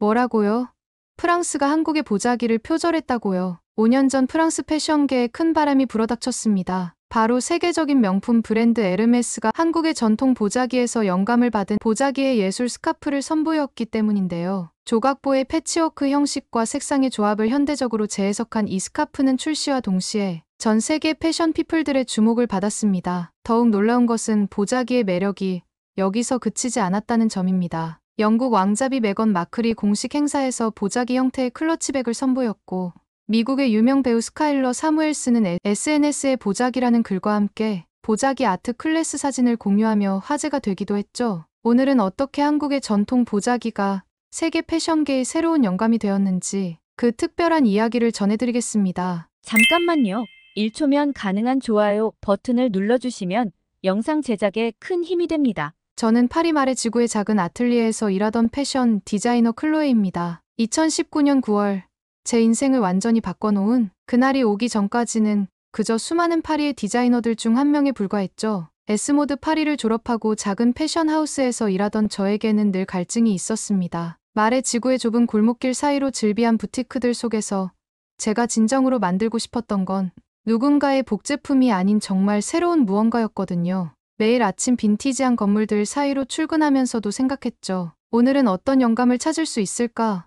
뭐라고요? 프랑스가 한국의 보자기를 표절했다고요. 5년 전 프랑스 패션계에 큰 바람이 불어닥쳤습니다. 바로 세계적인 명품 브랜드 에르메스가 한국의 전통 보자기에서 영감을 받은 보자기의 예술 스카프를 선보였기 때문인데요. 조각보의 패치워크 형식과 색상의 조합을 현대적으로 재해석한 이 스카프는 출시와 동시에 전 세계 패션 피플들의 주목을 받았습니다. 더욱 놀라운 것은 보자기의 매력이 여기서 그치지 않았다는 점입니다. 영국 왕자비 메건 마클이 공식 행사에서 보자기 형태의 클러치백을 선보였고, 미국의 유명 배우 스카일러 사무엘스는 SNS에 보자기라는 글과 함께 보자기 아트 클래스 사진을 공유하며 화제가 되기도 했죠. 오늘은 어떻게 한국의 전통 보자기가 세계 패션계의 새로운 영감이 되었는지 그 특별한 이야기를 전해드리겠습니다. 잠깐만요. 1초면 가능한 좋아요 버튼을 눌러주시면 영상 제작에 큰 힘이 됩니다. 저는 파리 마레 지구의 작은 아틀리에에서 일하던 패션 디자이너 클로에입니다. 2019년 9월 제 인생을 완전히 바꿔놓은 그날이 오기 전까지는 그저 수많은 파리의 디자이너들 중 한 명에 불과했죠. S모드 파리를 졸업하고 작은 패션 하우스에서 일하던 저에게는 늘 갈증이 있었습니다. 마레 지구의 좁은 골목길 사이로 즐비한 부티크들 속에서 제가 진정으로 만들고 싶었던 건 누군가의 복제품이 아닌 정말 새로운 무언가였거든요. 매일 아침 빈티지한 건물들 사이로 출근하면서도 생각했죠. 오늘은 어떤 영감을 찾을 수 있을까?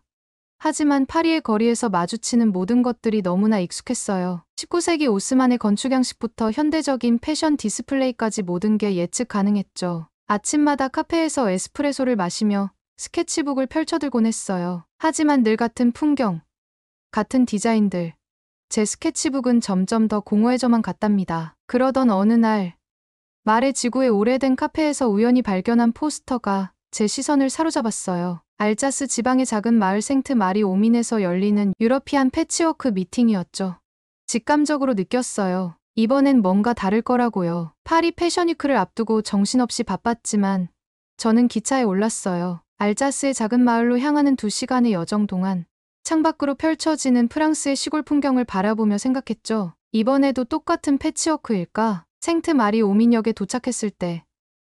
하지만 파리의 거리에서 마주치는 모든 것들이 너무나 익숙했어요. 19세기 오스만의 건축 양식부터 현대적인 패션 디스플레이까지 모든 게 예측 가능했죠. 아침마다 카페에서 에스프레소를 마시며 스케치북을 펼쳐들곤 했어요. 하지만 늘 같은 풍경, 같은 디자인들. 제 스케치북은 점점 더 공허해져만 갔답니다. 그러던 어느 날 마레 지구의 오래된 카페에서 우연히 발견한 포스터가 제 시선을 사로잡았어요. 알자스 지방의 작은 마을 생트 마리 오민에서 열리는 유러피안 패치워크 미팅이었죠. 직감적으로 느꼈어요. 이번엔 뭔가 다를 거라고요. 파리 패션위크를 앞두고 정신없이 바빴지만 저는 기차에 올랐어요. 알자스의 작은 마을로 향하는 2시간의 여정 동안 창밖으로 펼쳐지는 프랑스의 시골 풍경을 바라보며 생각했죠. 이번에도 똑같은 패치워크일까? 생트 마리 오민역에 도착했을 때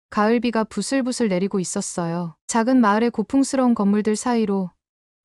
가을비가 부슬부슬 내리고 있었어요. 작은 마을의 고풍스러운 건물들 사이로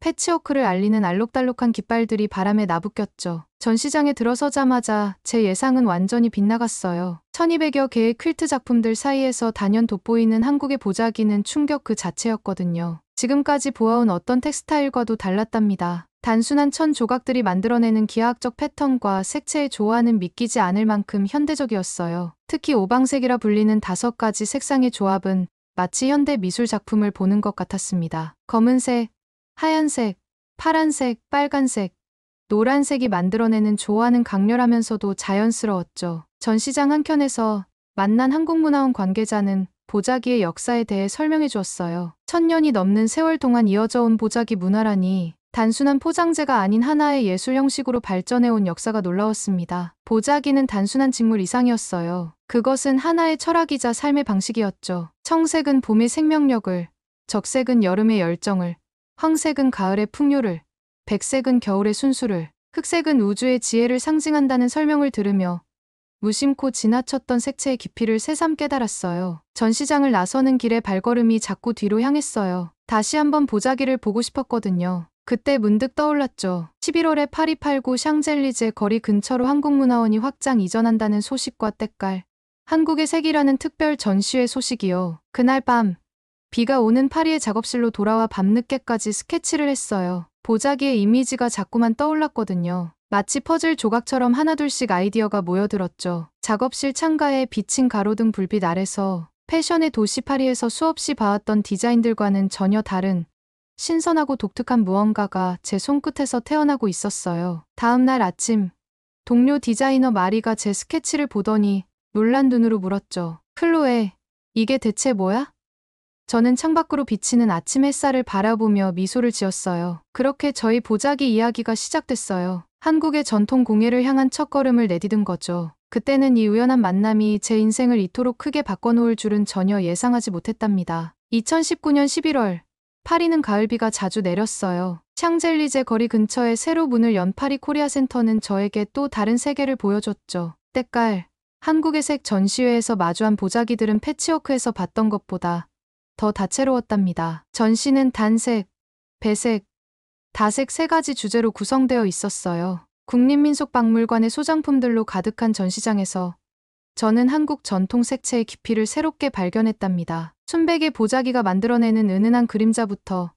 패치워크를 알리는 알록달록한 깃발들이 바람에 나부꼈죠. 전시장에 들어서자마자 제 예상은 완전히 빗나갔어요. 1200여 개의 퀼트 작품들 사이에서 단연 돋보이는 한국의 보자기는 충격 그 자체였거든요. 지금까지 보아온 어떤 텍스타일과도 달랐답니다. 단순한 천 조각들이 만들어내는 기하학적 패턴과 색채의 조화는 믿기지 않을 만큼 현대적이었어요. 특히 오방색이라 불리는 5가지 색상의 조합은 마치 현대 미술 작품을 보는 것 같았습니다. 검은색, 하얀색, 파란색, 빨간색, 노란색이 만들어내는 조화는 강렬하면서도 자연스러웠죠. 전시장 한켠에서 만난 한국문화원 관계자는 보자기의 역사에 대해 설명해 주었어요. 1000년이 넘는 세월 동안 이어져 온 보자기 문화라니 단순한 포장재가 아닌 하나의 예술 형식으로 발전해온 역사가 놀라웠습니다. 보자기는 단순한 직물 이상이었어요. 그것은 하나의 철학이자 삶의 방식이었죠. 청색은 봄의 생명력을, 적색은 여름의 열정을, 황색은 가을의 풍요를, 백색은 겨울의 순수를, 흑색은 우주의 지혜를 상징한다는 설명을 들으며 무심코 지나쳤던 색채의 깊이를 새삼 깨달았어요. 전시장을 나서는 길에 발걸음이 자꾸 뒤로 향했어요. 다시 한번 보자기를 보고 싶었거든요. 그때 문득 떠올랐죠. 11월에 파리 8구 샹젤리제 거리 근처로 한국문화원이 확장 이전한다는 소식과 때깔. 한국의 색이라는 특별 전시회 소식이요. 그날 밤 비가 오는 파리의 작업실로 돌아와 밤늦게까지 스케치를 했어요. 보자기의 이미지가 자꾸만 떠올랐거든요. 마치 퍼즐 조각처럼 하나둘씩 아이디어가 모여들었죠. 작업실 창가에 비친 가로등 불빛 아래서 패션의 도시 파리에서 수없이 봐왔던 디자인들과는 전혀 다른 신선하고 독특한 무언가가 제 손끝에서 태어나고 있었어요. 다음 날 아침, 동료 디자이너 마리가 제 스케치를 보더니 놀란 눈으로 물었죠. 클로에, 이게 대체 뭐야? 저는 창밖으로 비치는 아침 햇살을 바라보며 미소를 지었어요. 그렇게 저희 보자기 이야기가 시작됐어요. 한국의 전통 공예를 향한 첫걸음을 내디딘 거죠. 그때는 이 우연한 만남이 제 인생을 이토록 크게 바꿔놓을 줄은 전혀 예상하지 못했답니다. 2019년 11월, 파리는 가을비가 자주 내렸어요. 샹젤리제 거리 근처에 새로 문을 연 파리 코리아 센터는 저에게 또 다른 세계를 보여줬죠. 때깔, 한국의 색 전시회에서 마주한 보자기들은 패치워크에서 봤던 것보다 더 다채로웠답니다. 전시는 단색, 배색, 다색 세 가지 주제로 구성되어 있었어요. 국립민속박물관의 소장품들로 가득한 전시장에서 저는 한국 전통 색채의 깊이를 새롭게 발견했답니다. 순백의 보자기가 만들어내는 은은한 그림자부터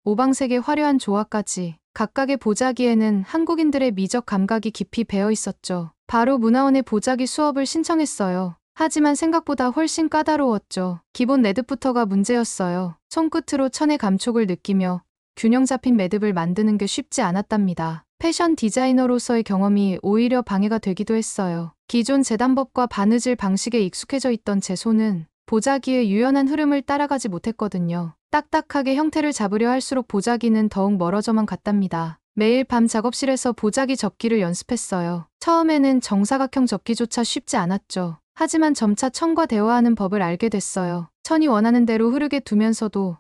오방색의 화려한 조화까지 각각의 보자기에는 한국인들의 미적 감각이 깊이 배어 있었죠. 바로 문화원의 보자기 수업을 신청했어요. 하지만 생각보다 훨씬 까다로웠죠. 기본 매듭부터가 문제였어요. 손끝으로 천의 감촉을 느끼며 균형 잡힌 매듭을 만드는 게 쉽지 않았답니다. 패션 디자이너로서의 경험이 오히려 방해가 되기도 했어요. 기존 재단법과 바느질 방식에 익숙해져 있던 제 손은 보자기의 유연한 흐름을 따라가지 못했거든요. 딱딱하게 형태를 잡으려 할수록 보자기는 더욱 멀어져만 갔답니다. 매일 밤 작업실에서 보자기 접기를 연습했어요. 처음에는 정사각형 접기조차 쉽지 않았죠. 하지만 점차 천과 대화하는 법을 알게 됐어요. 천이 원하는 대로 흐르게 두면서도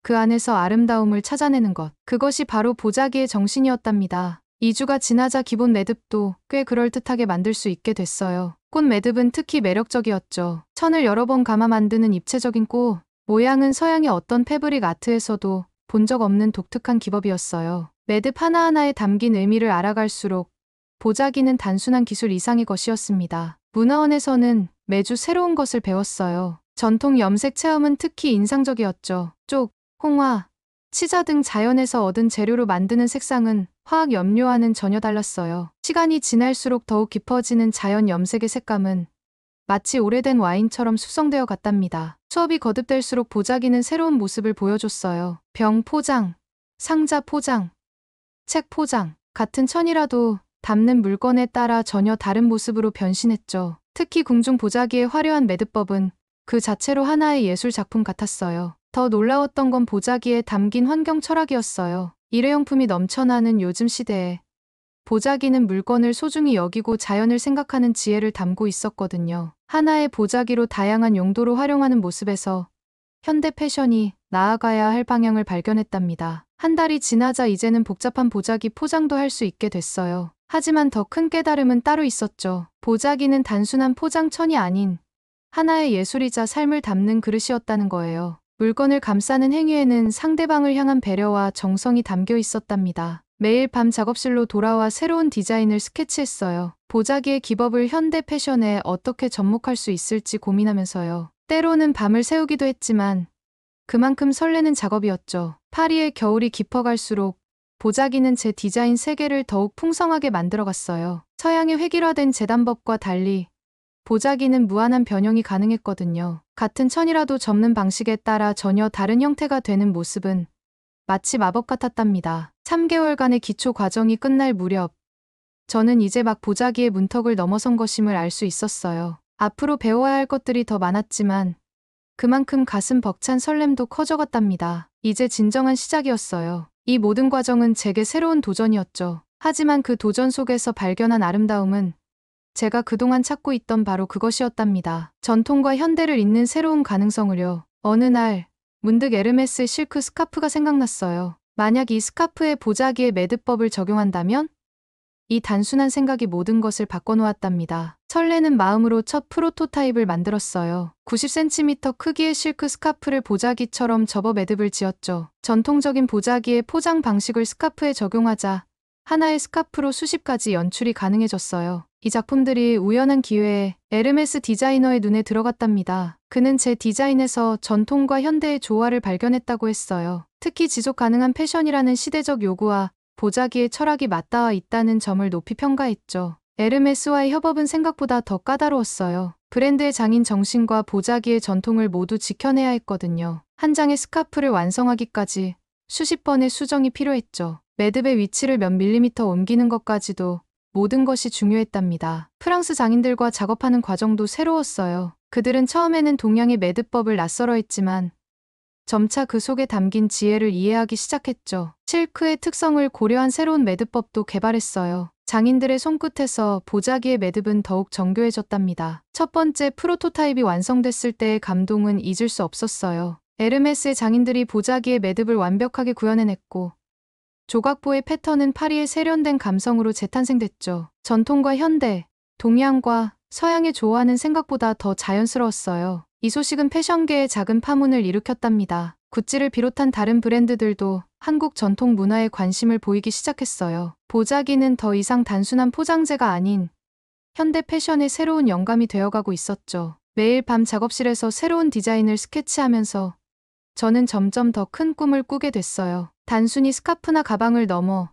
그 안에서 아름다움을 찾아내는 것. 그것이 바로 보자기의 정신이었답니다. 2주가 지나자 기본 매듭도 꽤 그럴듯하게 만들 수 있게 됐어요. 꽃 매듭은 특히 매력적이었죠. 천을 여러 번 감아 만드는 입체적인 꽃. 모양은 서양의 어떤 패브릭 아트에서도 본 적 없는 독특한 기법이었어요. 매듭 하나하나에 담긴 의미를 알아갈수록 보자기는 단순한 기술 이상의 것이었습니다. 문화원에서는 매주 새로운 것을 배웠어요. 전통 염색 체험은 특히 인상적이었죠. 쪽, 홍화, 치자 등 자연에서 얻은 재료로 만드는 색상은 화학 염료와는 전혀 달랐어요. 시간이 지날수록 더욱 깊어지는 자연 염색의 색감은 마치 오래된 와인처럼 숙성되어 갔답니다. 수업이 거듭될수록 보자기는 새로운 모습을 보여줬어요. 병 포장, 상자 포장, 책 포장. 같은 천이라도 담는 물건에 따라 전혀 다른 모습으로 변신했죠. 특히 궁중 보자기의 화려한 매듭법은 그 자체로 하나의 예술 작품 같았어요. 더 놀라웠던 건 보자기에 담긴 환경 철학이었어요. 일회용품이 넘쳐나는 요즘 시대에 보자기는 물건을 소중히 여기고 자연을 생각하는 지혜를 담고 있었거든요. 하나의 보자기로 다양한 용도로 활용하는 모습에서 현대 패션이 나아가야 할 방향을 발견했답니다. 한 달이 지나자 이제는 복잡한 보자기 포장도 할 수 있게 됐어요. 하지만 더 큰 깨달음은 따로 있었죠. 보자기는 단순한 포장천이 아닌 하나의 예술이자 삶을 담는 그릇이었다는 거예요. 물건을 감싸는 행위에는 상대방을 향한 배려와 정성이 담겨 있었답니다. 매일 밤 작업실로 돌아와 새로운 디자인을 스케치했어요. 보자기의 기법을 현대 패션에 어떻게 접목할 수 있을지 고민하면서요. 때로는 밤을 새우기도 했지만 그만큼 설레는 작업이었죠. 파리의 겨울이 깊어갈수록 보자기는 제 디자인 세계를 더욱 풍성하게 만들어갔어요. 서양의 획일화된 재단법과 달리 보자기는 무한한 변형이 가능했거든요. 같은 천이라도 접는 방식에 따라 전혀 다른 형태가 되는 모습은 마치 마법 같았답니다. 3개월간의 기초 과정이 끝날 무렵 저는 이제 막 보자기의 문턱을 넘어선 것임을 알 수 있었어요. 앞으로 배워야 할 것들이 더 많았지만 그만큼 가슴 벅찬 설렘도 커져갔답니다. 이제 진정한 시작이었어요. 이 모든 과정은 제게 새로운 도전이었죠. 하지만 그 도전 속에서 발견한 아름다움은 제가 그동안 찾고 있던 바로 그것이었답니다. 전통과 현대를 잇는 새로운 가능성을요. 어느 날 문득 에르메스의 실크 스카프가 생각났어요. 만약 이 스카프에 보자기의 매듭법을 적용한다면? 이 단순한 생각이 모든 것을 바꿔놓았답니다. 설레는 마음으로 첫 프로토타입을 만들었어요. 90cm 크기의 실크 스카프를 보자기처럼 접어 매듭을 지었죠. 전통적인 보자기의 포장 방식을 스카프에 적용하자 하나의 스카프로 수십 가지 연출이 가능해졌어요. 이 작품들이 우연한 기회에 에르메스 디자이너의 눈에 들어갔답니다. 그는 제 디자인에서 전통과 현대의 조화를 발견했다고 했어요. 특히 지속 가능한 패션이라는 시대적 요구와 보자기의 철학이 맞닿아 있다는 점을 높이 평가했죠. 에르메스와의 협업은 생각보다 더 까다로웠어요. 브랜드의 장인 정신과 보자기의 전통을 모두 지켜내야 했거든요. 한 장의 스카프를 완성하기까지 수십 번의 수정이 필요했죠. 매듭의 위치를 몇 밀리미터 옮기는 것까지도 모든 것이 중요했답니다. 프랑스 장인들과 작업하는 과정도 새로웠어요. 그들은 처음에는 동양의 매듭법을 낯설어했지만 점차 그 속에 담긴 지혜를 이해하기 시작했죠. 실크의 특성을 고려한 새로운 매듭법도 개발했어요. 장인들의 손끝에서 보자기의 매듭은 더욱 정교해졌답니다. 첫 번째 프로토타입이 완성됐을 때의 감동은 잊을 수 없었어요. 에르메스의 장인들이 보자기의 매듭을 완벽하게 구현해냈고 조각보의 패턴은 파리의 세련된 감성으로 재탄생됐죠. 전통과 현대, 동양과 서양의 조화는 생각보다 더 자연스러웠어요. 이 소식은 패션계에 작은 파문을 일으켰답니다. 구찌를 비롯한 다른 브랜드들도 한국 전통 문화에 관심을 보이기 시작했어요. 보자기는 더 이상 단순한 포장재가 아닌 현대 패션의 새로운 영감이 되어가고 있었죠. 매일 밤 작업실에서 새로운 디자인을 스케치하면서 저는 점점 더 큰 꿈을 꾸게 됐어요. 단순히 스카프나 가방을 넘어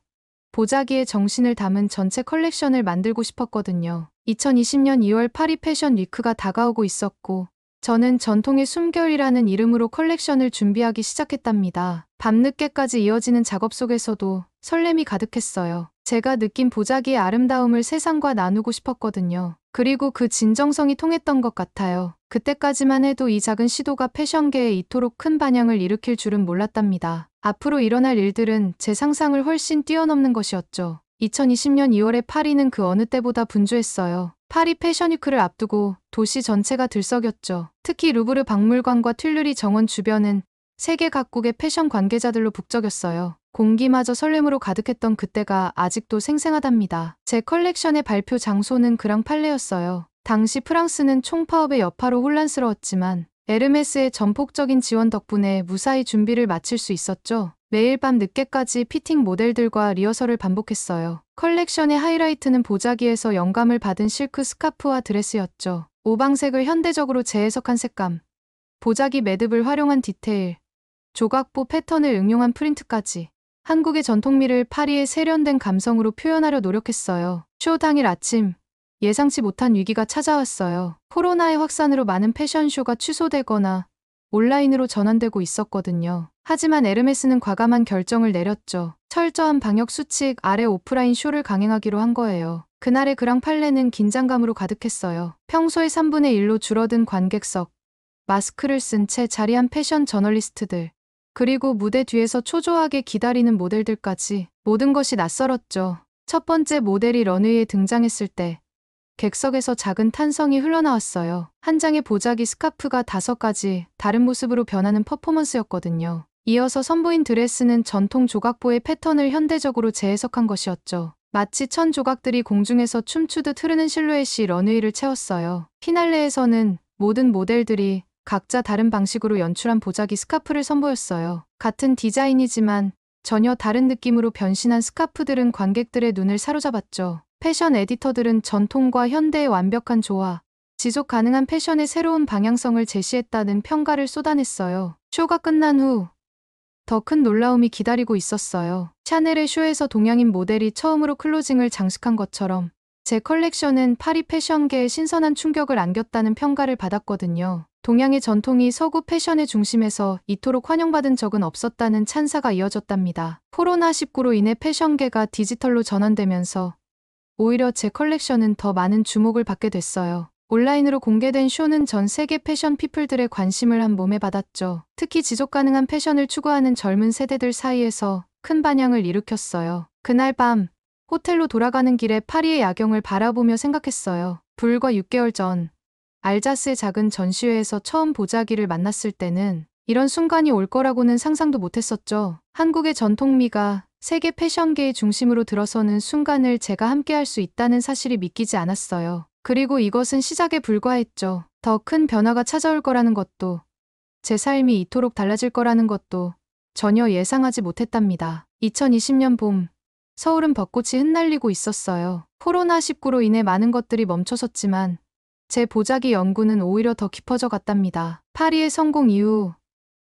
보자기의 정신을 담은 전체 컬렉션을 만들고 싶었거든요. 2020년 2월 파리 패션 위크가 다가오고 있었고 저는 전통의 숨결이라는 이름으로 컬렉션을 준비하기 시작했답니다. 밤늦게까지 이어지는 작업 속에서도 설렘이 가득했어요. 제가 느낀 보자기의 아름다움을 세상과 나누고 싶었거든요. 그리고 그 진정성이 통했던 것 같아요. 그때까지만 해도 이 작은 시도가 패션계에 이토록 큰 반향을 일으킬 줄은 몰랐답니다. 앞으로 일어날 일들은 제 상상을 훨씬 뛰어넘는 것이었죠. 2020년 2월에 파리는 그 어느 때보다 분주했어요. 파리 패션위크를 앞두고 도시 전체가 들썩였죠. 특히 루브르 박물관과 튤르리 정원 주변은 세계 각국의 패션 관계자들로 북적였어요. 공기마저 설렘으로 가득했던 그때가 아직도 생생하답니다. 제 컬렉션의 발표 장소는 그랑팔레였어요. 당시 프랑스는 총파업의 여파로 혼란스러웠지만 에르메스의 전폭적인 지원 덕분에 무사히 준비를 마칠 수 있었죠. 매일 밤 늦게까지 피팅 모델들과 리허설을 반복했어요. 컬렉션의 하이라이트는 보자기에서 영감을 받은 실크 스카프와 드레스였죠. 오방색을 현대적으로 재해석한 색감, 보자기 매듭을 활용한 디테일, 조각보 패턴을 응용한 프린트까지 한국의 전통미를 파리의 세련된 감성으로 표현하려 노력했어요. 쇼 당일 아침, 예상치 못한 위기가 찾아왔어요. 코로나의 확산으로 많은 패션쇼가 취소되거나 온라인으로 전환되고 있었거든요. 하지만 에르메스는 과감한 결정을 내렸죠. 철저한 방역 수칙 아래 오프라인 쇼를 강행하기로 한 거예요. 그날의 그랑팔레는 긴장감으로 가득했어요. 평소의 3분의 1로 줄어든 관객석, 마스크를 쓴 채 자리한 패션 저널리스트들, 그리고 무대 뒤에서 초조하게 기다리는 모델들까지 모든 것이 낯설었죠. 첫 번째 모델이 런웨이에 등장했을 때 객석에서 작은 탄성이 흘러나왔어요. 한 장의 보자기 스카프가 5가지 다른 모습으로 변하는 퍼포먼스였거든요. 이어서 선보인 드레스는 전통 조각보의 패턴을 현대적으로 재해석한 것이었죠. 마치 천 조각들이 공중에서 춤추듯 흐르는 실루엣이 런웨이를 채웠어요. 피날레에서는 모든 모델들이 각자 다른 방식으로 연출한 보자기 스카프를 선보였어요. 같은 디자인이지만 전혀 다른 느낌으로 변신한 스카프들은 관객들의 눈을 사로잡았죠. 패션 에디터들은 전통과 현대의 완벽한 조화, 지속 가능한 패션의 새로운 방향성을 제시했다는 평가를 쏟아냈어요. 쇼가 끝난 후 더 큰 놀라움이 기다리고 있었어요. 샤넬의 쇼에서 동양인 모델이 처음으로 클로징을 장식한 것처럼 제 컬렉션은 파리 패션계에 신선한 충격을 안겼다는 평가를 받았거든요. 동양의 전통이 서구 패션의 중심에서 이토록 환영받은 적은 없었다는 찬사가 이어졌답니다. 코로나19로 인해 패션계가 디지털로 전환되면서 오히려 제 컬렉션은 더 많은 주목을 받게 됐어요. 온라인으로 공개된 쇼는 전 세계 패션 피플들의 관심을 한 몸에 받았죠. 특히 지속 가능한 패션을 추구하는 젊은 세대들 사이에서 큰 반향을 일으켰어요. 그날 밤 호텔로 돌아가는 길에 파리의 야경을 바라보며 생각했어요. 불과 6개월 전 알자스의 작은 전시회에서 처음 보자기를 만났을 때는 이런 순간이 올 거라고는 상상도 못했었죠. 한국의 전통미가 세계 패션계의 중심으로 들어서는 순간을 제가 함께할 수 있다는 사실이 믿기지 않았어요. 그리고 이것은 시작에 불과했죠. 더 큰 변화가 찾아올 거라는 것도, 제 삶이 이토록 달라질 거라는 것도 전혀 예상하지 못했답니다. 2020년 봄, 서울은 벚꽃이 흩날리고 있었어요. 코로나19로 인해 많은 것들이 멈춰섰지만 제 보자기 연구는 오히려 더 깊어져 갔답니다. 파리의 성공 이후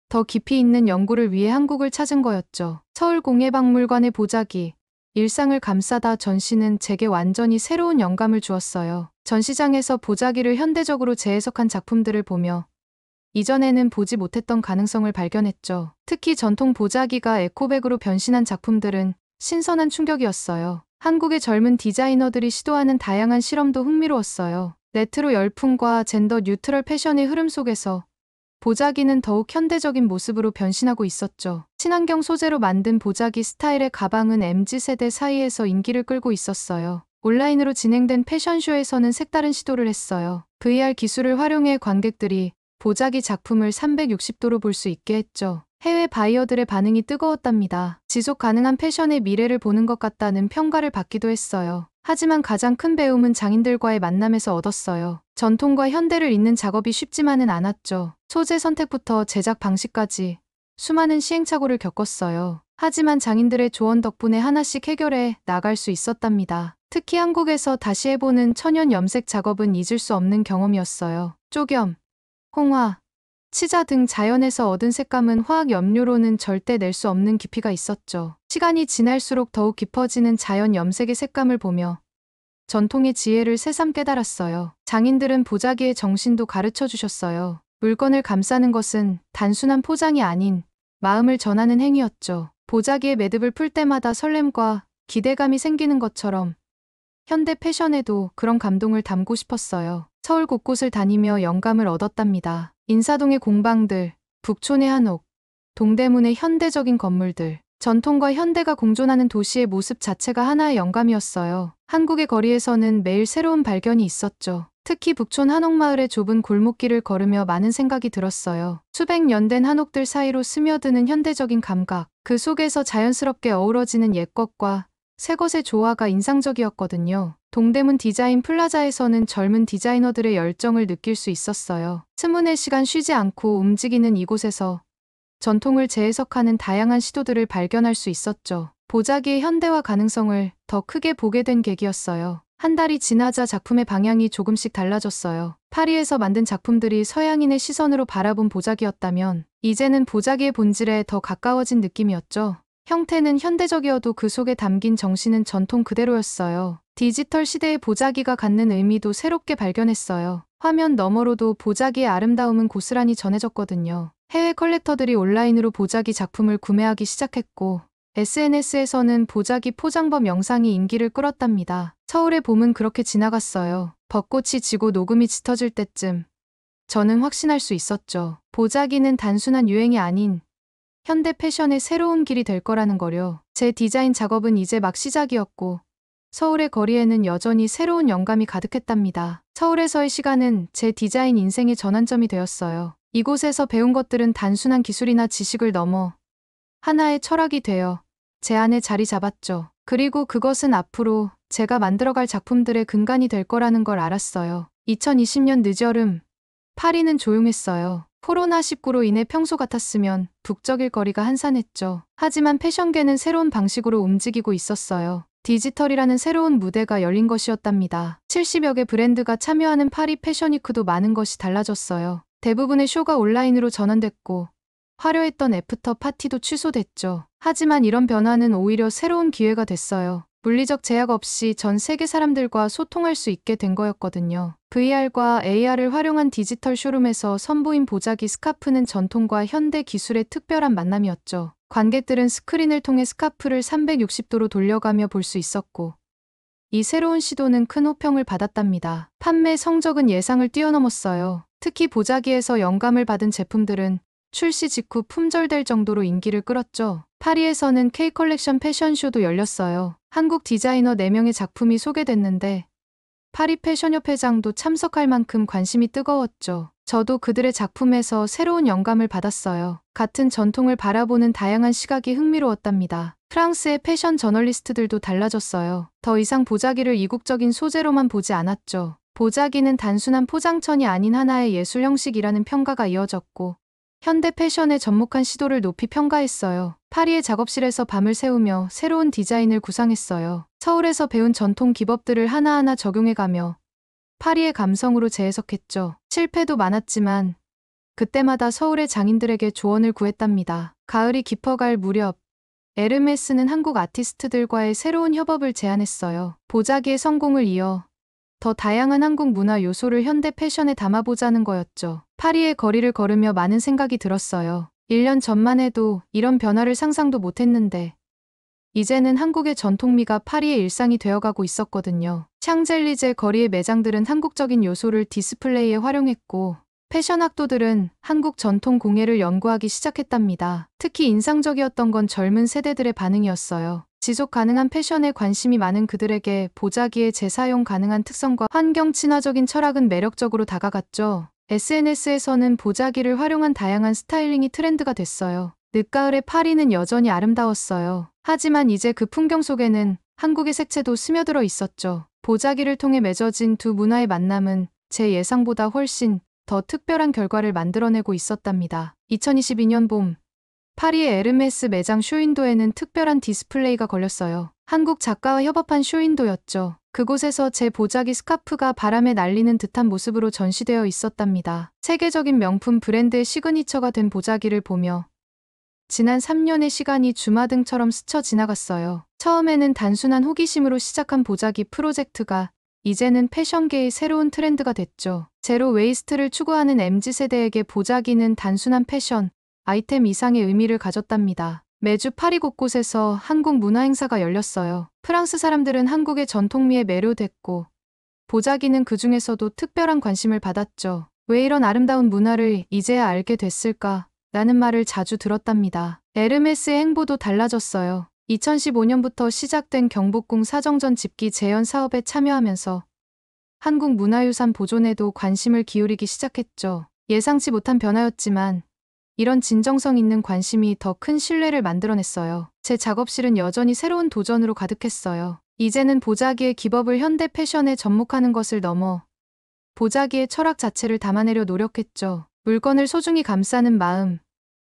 더 깊이 있는 연구를 위해 한국을 찾은 거였죠. 서울공예박물관의 보자기, 일상을 감싸다 전시는 제게 완전히 새로운 영감을 주었어요. 전시장에서 보자기를 현대적으로 재해석한 작품들을 보며 이전에는 보지 못했던 가능성을 발견했죠. 특히 전통 보자기가 에코백으로 변신한 작품들은 신선한 충격이었어요. 한국의 젊은 디자이너들이 시도하는 다양한 실험도 흥미로웠어요. 레트로 열풍과 젠더 뉴트럴 패션의 흐름 속에서 보자기는 더욱 현대적인 모습으로 변신하고 있었죠. 친환경 소재로 만든 보자기 스타일의 가방은 MZ세대 사이에서 인기를 끌고 있었어요. 온라인으로 진행된 패션쇼에서는 색다른 시도를 했어요. VR 기술을 활용해 관객들이 보자기 작품을 360도로 볼 수 있게 했죠. 해외 바이어들의 반응이 뜨거웠답니다. 지속 가능한 패션의 미래를 보는 것 같다는 평가를 받기도 했어요. 하지만 가장 큰 배움은 장인들과의 만남에서 얻었어요. 전통과 현대를 잇는 작업이 쉽지만은 않았죠. 소재 선택부터 제작 방식까지 수많은 시행착오를 겪었어요. 하지만 장인들의 조언 덕분에 하나씩 해결해 나갈 수 있었답니다. 특히 한국에서 다시 해보는 천연 염색 작업은 잊을 수 없는 경험이었어요. 쪼겸, 홍화, 치자 등 자연에서 얻은 색감은 화학 염료로는 절대 낼 수 없는 깊이가 있었죠. 시간이 지날수록 더욱 깊어지는 자연 염색의 색감을 보며 전통의 지혜를 새삼 깨달았어요. 장인들은 보자기의 정신도 가르쳐 주셨어요. 물건을 감싸는 것은 단순한 포장이 아닌 마음을 전하는 행위였죠. 보자기의 매듭을 풀 때마다 설렘과 기대감이 생기는 것처럼 현대 패션에도 그런 감동을 담고 싶었어요. 서울 곳곳을 다니며 영감을 얻었답니다. 인사동의 공방들, 북촌의 한옥, 동대문의 현대적인 건물들, 전통과 현대가 공존하는 도시의 모습 자체가 하나의 영감이었어요. 한국의 거리에서는 매일 새로운 발견이 있었죠. 특히 북촌 한옥마을의 좁은 골목길을 걸으며 많은 생각이 들었어요. 수백 년 된 한옥들 사이로 스며드는 현대적인 감각, 그 속에서 자연스럽게 어우러지는 옛것과 새것의 조화가 인상적이었거든요. 동대문 디자인 플라자에서는 젊은 디자이너들의 열정을 느낄 수 있었어요. 24시간 쉬지 않고 움직이는 이곳에서 전통을 재해석하는 다양한 시도들을 발견할 수 있었죠. 보자기의 현대화 가능성을 더 크게 보게 된 계기였어요. 한 달이 지나자 작품의 방향이 조금씩 달라졌어요. 파리에서 만든 작품들이 서양인의 시선으로 바라본 보자기였다면 이제는 보자기의 본질에 더 가까워진 느낌이었죠. 형태는 현대적이어도 그 속에 담긴 정신은 전통 그대로였어요. 디지털 시대의 보자기가 갖는 의미도 새롭게 발견했어요. 화면 너머로도 보자기의 아름다움은 고스란히 전해졌거든요. 해외 컬렉터들이 온라인으로 보자기 작품을 구매하기 시작했고 SNS에서는 보자기 포장범 영상이 인기를 끌었답니다. 서울의 봄은 그렇게 지나갔어요. 벚꽃이 지고 녹음이 짙어질 때쯤 저는 확신할 수 있었죠. 보자기는 단순한 유행이 아닌 현대 패션의 새로운 길이 될 거라는 거요. 제 디자인 작업은 이제 막 시작이었고 서울의 거리에는 여전히 새로운 영감이 가득했답니다. 서울에서의 시간은 제 디자인 인생의 전환점이 되었어요. 이곳에서 배운 것들은 단순한 기술이나 지식을 넘어 하나의 철학이 되어 제 안에 자리 잡았죠. 그리고 그것은 앞으로 제가 만들어갈 작품들의 근간이 될 거라는 걸 알았어요. 2020년 늦여름, 파리는 조용했어요. 코로나19로 인해 평소 같았으면 북적일 거리가 한산했죠. 하지만 패션계는 새로운 방식으로 움직이고 있었어요. 디지털이라는 새로운 무대가 열린 것이었답니다. 70여 개 브랜드가 참여하는 파리 패션위크도 많은 것이 달라졌어요. 대부분의 쇼가 온라인으로 전환됐고 화려했던 애프터 파티도 취소됐죠. 하지만 이런 변화는 오히려 새로운 기회가 됐어요. 물리적 제약 없이 전 세계 사람들과 소통할 수 있게 된 거였거든요. VR과 AR을 활용한 디지털 쇼룸에서 선보인 보자기 스카프는 전통과 현대 기술의 특별한 만남이었죠. 관객들은 스크린을 통해 스카프를 360도로 돌려가며 볼 수 있었고 이 새로운 시도는 큰 호평을 받았답니다. 판매 성적은 예상을 뛰어넘었어요. 특히 보자기에서 영감을 받은 제품들은 출시 직후 품절될 정도로 인기를 끌었죠. 파리에서는 K-컬렉션 패션쇼도 열렸어요. 한국 디자이너 4명의 작품이 소개됐는데 파리 패션협회장도 참석할 만큼 관심이 뜨거웠죠. 저도 그들의 작품에서 새로운 영감을 받았어요. 같은 전통을 바라보는 다양한 시각이 흥미로웠답니다. 프랑스의 패션 저널리스트들도 달라졌어요. 더 이상 보자기를 이국적인 소재로만 보지 않았죠. 보자기는 단순한 포장천이 아닌 하나의 예술 형식이라는 평가가 이어졌고 현대 패션에 접목한 시도를 높이 평가했어요. 파리의 작업실에서 밤을 새우며 새로운 디자인을 구상했어요. 서울에서 배운 전통 기법들을 하나하나 적용해가며 파리의 감성으로 재해석했죠. 실패도 많았지만 그때마다 서울의 장인들에게 조언을 구했답니다. 가을이 깊어갈 무렵 에르메스는 한국 아티스트들과의 새로운 협업을 제안했어요. 보자기의 성공을 이어 더 다양한 한국 문화 요소를 현대 패션에 담아보자는 거였죠. 파리의 거리를 걸으며 많은 생각이 들었어요. 1년 전만 해도 이런 변화를 상상도 못했는데 이제는 한국의 전통미가 파리의 일상이 되어가고 있었거든요. 샹젤리제 거리의 매장들은 한국적인 요소를 디스플레이에 활용했고 패션 학도들은 한국 전통 공예를 연구하기 시작했답니다. 특히 인상적이었던 건 젊은 세대들의 반응이었어요. 지속 가능한 패션에 관심이 많은 그들에게 보자기의 재사용 가능한 특성과 환경 친화적인 철학은 매력적으로 다가갔죠. SNS에서는 보자기를 활용한 다양한 스타일링이 트렌드가 됐어요. 늦가을의 파리는 여전히 아름다웠어요. 하지만 이제 그 풍경 속에는 한국의 색채도 스며들어 있었죠. 보자기를 통해 맺어진 두 문화의 만남은 제 예상보다 훨씬 더 특별한 결과를 만들어내고 있었답니다. 2022년 봄, 파리의 에르메스 매장 쇼윈도에는 특별한 디스플레이가 걸렸어요. 한국 작가와 협업한 쇼윈도였죠. 그곳에서 제 보자기 스카프가 바람에 날리는 듯한 모습으로 전시되어 있었답니다. 세계적인 명품 브랜드의 시그니처가 된 보자기를 보며 지난 3년의 시간이 주마등처럼 스쳐 지나갔어요. 처음에는 단순한 호기심으로 시작한 보자기 프로젝트가 이제는 패션계의 새로운 트렌드가 됐죠. 제로 웨이스트를 추구하는 MZ세대에게 보자기는 단순한 패션, 아이템 이상의 의미를 가졌답니다. 매주 파리 곳곳에서 한국 문화 행사가 열렸어요. 프랑스 사람들은 한국의 전통미에 매료됐고 보자기는 그 중에서도 특별한 관심을 받았죠. 왜 이런 아름다운 문화를 이제야 알게 됐을까? 라는 말을 자주 들었답니다. 에르메스의 행보도 달라졌어요. 2015년부터 시작된 경복궁 사정전 집기 재현 사업에 참여하면서 한국 문화유산 보존에도 관심을 기울이기 시작했죠. 예상치 못한 변화였지만 이런 진정성 있는 관심이 더 큰 신뢰를 만들어냈어요. 제 작업실은 여전히 새로운 도전으로 가득했어요. 이제는 보자기의 기법을 현대 패션에 접목하는 것을 넘어 보자기의 철학 자체를 담아내려 노력했죠. 물건을 소중히 감싸는 마음,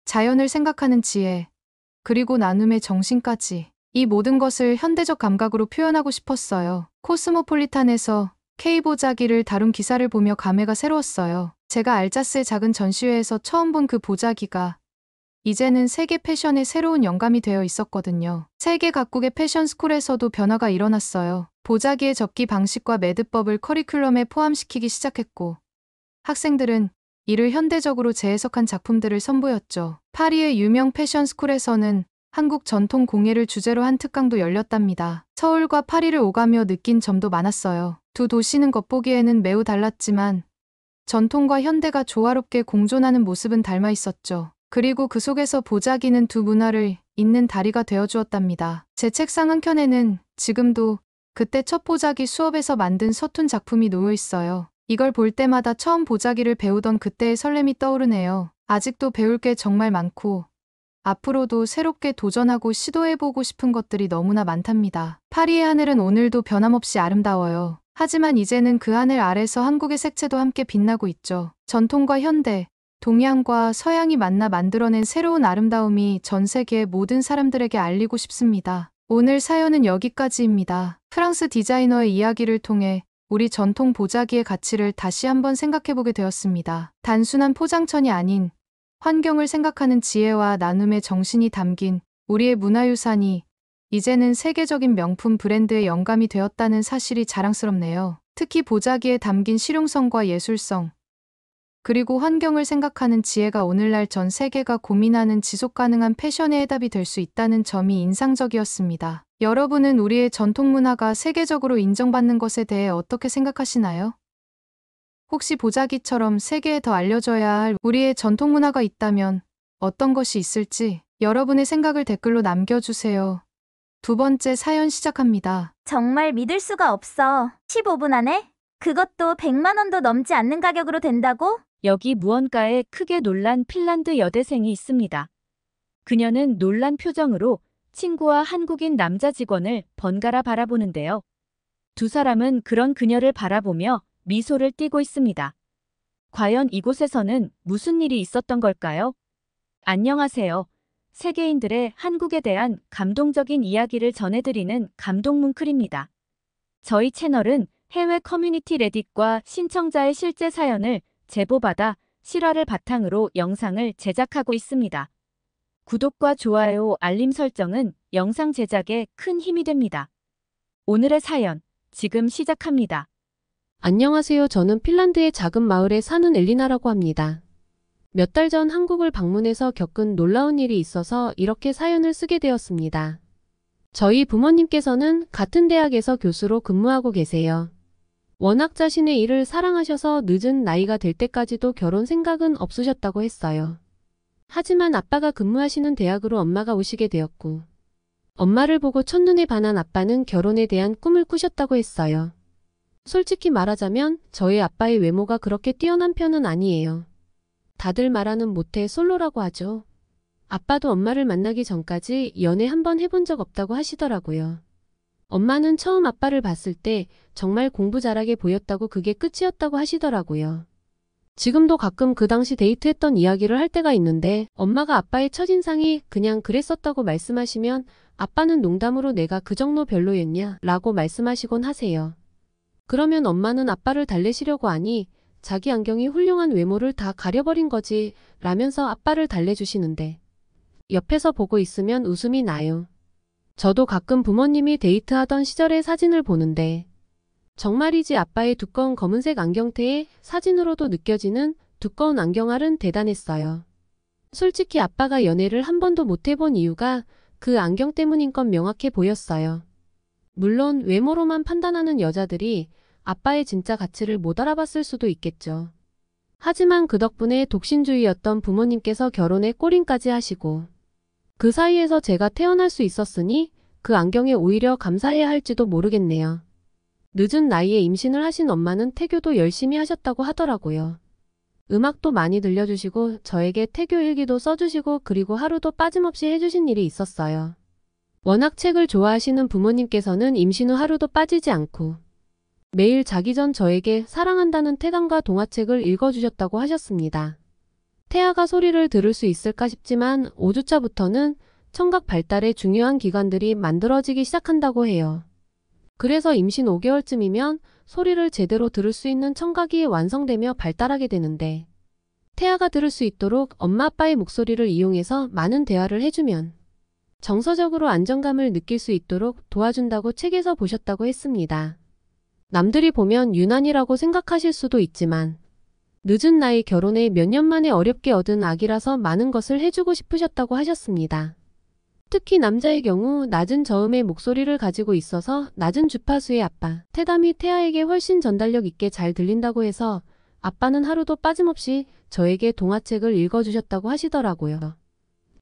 자연을 생각하는 지혜, 그리고 나눔의 정신까지. 이 모든 것을 현대적 감각으로 표현하고 싶었어요. 코스모폴리탄에서 K보자기를 다룬 기사를 보며 감회가 새로웠어요. 제가 알자스의 작은 전시회에서 처음 본 그 보자기가 이제는 세계 패션의 새로운 영감이 되어 있었거든요. 세계 각국의 패션 스쿨에서도 변화가 일어났어요. 보자기의 접기 방식과 매듭법을 커리큘럼에 포함시키기 시작했고 학생들은 이를 현대적으로 재해석한 작품들을 선보였죠. 파리의 유명 패션 스쿨에서는 한국 전통 공예를 주제로 한 특강도 열렸답니다. 서울과 파리를 오가며 느낀 점도 많았어요. 두 도시는 겉보기에는 매우 달랐지만 전통과 현대가 조화롭게 공존하는 모습은 닮아 있었죠. 그리고 그 속에서 보자기는 두 문화를 잇는 다리가 되어주었답니다. 제 책상 한켠에는 지금도 그때 첫 보자기 수업에서 만든 서툰 작품이 놓여 있어요. 이걸 볼 때마다 처음 보자기를 배우던 그때의 설렘이 떠오르네요. 아직도 배울 게 정말 많고 앞으로도 새롭게 도전하고 시도해보고 싶은 것들이 너무나 많답니다. 파리의 하늘은 오늘도 변함없이 아름다워요. 하지만 이제는 그 하늘 아래서 한국의 색채도 함께 빛나고 있죠. 전통과 현대, 동양과 서양이 만나 만들어낸 새로운 아름다움이 전 세계의 모든 사람들에게 알리고 싶습니다. 오늘 사연은 여기까지입니다. 프랑스 디자이너의 이야기를 통해 우리 전통 보자기의 가치를 다시 한번 생각해보게 되었습니다. 단순한 포장천이 아닌 환경을 생각하는 지혜와 나눔의 정신이 담긴 우리의 문화유산이 이제는 세계적인 명품 브랜드의 영감이 되었다는 사실이 자랑스럽네요. 특히 보자기에 담긴 실용성과 예술성, 그리고 환경을 생각하는 지혜가 오늘날 전 세계가 고민하는 지속가능한 패션의 해답이 될 수 있다는 점이 인상적이었습니다. 여러분은 우리의 전통 문화가 세계적으로 인정받는 것에 대해 어떻게 생각하시나요? 혹시 보자기처럼 세계에 더 알려져야 할 우리의 전통 문화가 있다면 어떤 것이 있을지 여러분의 생각을 댓글로 남겨주세요. 두 번째 사연 시작합니다. 정말 믿을 수가 없어. 15분 안에? 그것도 100만 원도 넘지 않는 가격으로 된다고? 여기 무언가에 크게 놀란 핀란드 여대생이 있습니다. 그녀는 놀란 표정으로 친구와 한국인 남자 직원을 번갈아 바라보는데요. 두 사람은 그런 그녀를 바라보며 미소를 띠고 있습니다. 과연 이곳에서는 무슨 일이 있었던 걸까요? 안녕하세요. 세계인들의 한국에 대한 감동적인 이야기를 전해드리는 감동뭉클입니다. 저희 채널은 해외 커뮤니티 레딧과 신청자의 실제 사연을 제보받아 실화를 바탕으로 영상을 제작하고 있습니다. 구독과 좋아요, 알림 설정은 영상 제작에 큰 힘이 됩니다. 오늘의 사연, 지금 시작합니다. 안녕하세요. 저는 핀란드의 작은 마을에 사는 엘리나라고 합니다. 몇 달 전 한국을 방문해서 겪은 놀라운 일이 있어서 이렇게 사연을 쓰게 되었습니다. 저희 부모님께서는 같은 대학에서 교수로 근무하고 계세요. 워낙 자신의 일을 사랑하셔서 늦은 나이가 될 때까지도 결혼 생각은 없으셨다고 했어요. 하지만 아빠가 근무하시는 대학으로 엄마가 오시게 되었고, 엄마를 보고 첫눈에 반한 아빠는 결혼에 대한 꿈을 꾸셨다고 했어요. 솔직히 말하자면 저희 아빠의 외모가 그렇게 뛰어난 편은 아니에요. 다들 말하는 모태 솔로라고 하죠. 아빠도 엄마를 만나기 전까지 연애 한번 해본 적 없다고 하시더라고요. 엄마는 처음 아빠를 봤을 때 정말 공부 잘하게 보였다고 그게 끝이었다고 하시더라고요. 지금도 가끔 그 당시 데이트했던 이야기를 할 때가 있는데 엄마가 아빠의 첫인상이 그냥 그랬었다고 말씀하시면 아빠는 농담으로 내가 그 정도 별로였냐 라고 말씀하시곤 하세요. 그러면 엄마는 아빠를 달래시려고 하니 자기 안경이 훌륭한 외모를 다 가려버린 거지 라면서 아빠를 달래주시는데 옆에서 보고 있으면 웃음이 나요. 저도 가끔 부모님이 데이트하던 시절의 사진을 보는데 정말이지 아빠의 두꺼운 검은색 안경테에 사진으로도 느껴지는 두꺼운 안경알은 대단했어요. 솔직히 아빠가 연애를 한 번도 못 해본 이유가 그 안경 때문인 건 명확해 보였어요. 물론 외모로만 판단하는 여자들이 아빠의 진짜 가치를 못 알아봤을 수도 있겠죠. 하지만 그 덕분에 독신주의였던 부모님께서 결혼에 골인까지 하시고 그 사이에서 제가 태어날 수 있었으니 그 안경에 오히려 감사해야 할지도 모르겠네요. 늦은 나이에 임신을 하신 엄마는 태교도 열심히 하셨다고 하더라고요. 음악도 많이 들려주시고 저에게 태교 일기도 써주시고 그리고 하루도 빠짐없이 해주신 일이 있었어요. 워낙 책을 좋아하시는 부모님께서는 임신 후 하루도 빠지지 않고 매일 자기 전 저에게 사랑한다는 태단과 동화책을 읽어주셨다고 하셨습니다. 태아가 소리를 들을 수 있을까 싶지만 5주차부터는 청각 발달의 중요한 기관들이 만들어지기 시작한다고 해요. 그래서 임신 5개월쯤이면 소리를 제대로 들을 수 있는 청각이 완성되며 발달하게 되는데 태아가 들을 수 있도록 엄마 아빠의 목소리를 이용해서 많은 대화를 해주면 정서적으로 안정감을 느낄 수 있도록 도와준다고 책에서 보셨다고 했습니다. 남들이 보면 유난이라고 생각하실 수도 있지만 늦은 나이 결혼에 몇 년 만에 어렵게 얻은 아기라서 많은 것을 해주고 싶으셨다고 하셨습니다. 특히 남자의 경우 낮은 저음의 목소리를 가지고 있어서 낮은 주파수의 아빠, 태담이 태아에게 훨씬 전달력 있게 잘 들린다고 해서 아빠는 하루도 빠짐없이 저에게 동화책을 읽어주셨다고 하시더라고요.